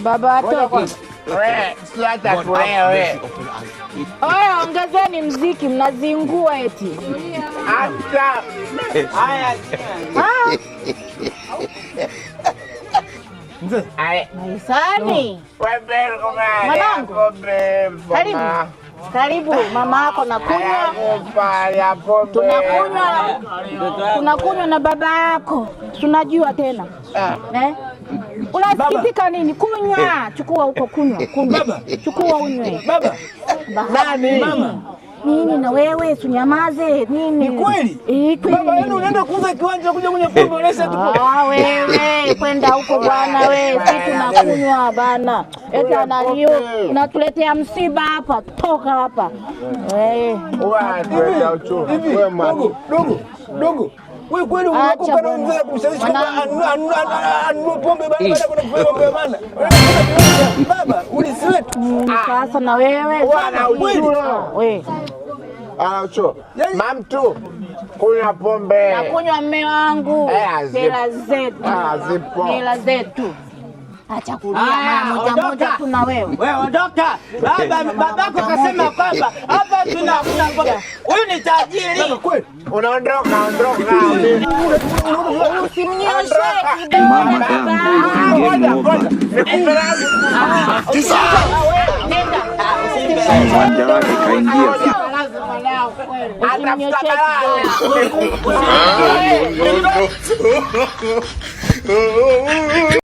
Baba watoto. Wewe, sio hata kulea wewe. Oya, ongezeni mziki, mnazingua eti. Hata. Haya. Maisani. Wewe Mwanangu. Karibu. Karibu mama yako na kunywa. Tunakunywa na baba yako. Tunajua tena. Unasikitika nini? Kunywa. Chukua huko kunywa. Chukua unywe. Baba. Nani? Mama. Nini na wewe usinyamaze nini? Ni kweli? Kweli. Baba, yenu unaenda kuuza kiwanja kuja kwenye pombe unaleta tu. Wewe kwenda huko bwana wewe. Sisi tunakunywa bana. Eti analio unatuletea msiba hapa. Toka hapa. Dogo. Wewe kweli unakuwa na mzee kumshawishi anunue pombe baada ya kwenda kufanya pombe bana. Baba, ulisiwetu. Sasa na wewe bwana wewe. Cho. Mamtu kunywa pombe. Nakunywa mme wangu. Hela zetu. Zipo. Hela zetu. Acha kulia moja moja tu na wewe. Wewe ondoka. Babako kasema kwamba hapa tunakuna pombe. Huyu ni tajiri. Kweli. Unaondoka. Usimnyoshe Mama tangu uwanja wake kaingia. Usimnyoshe.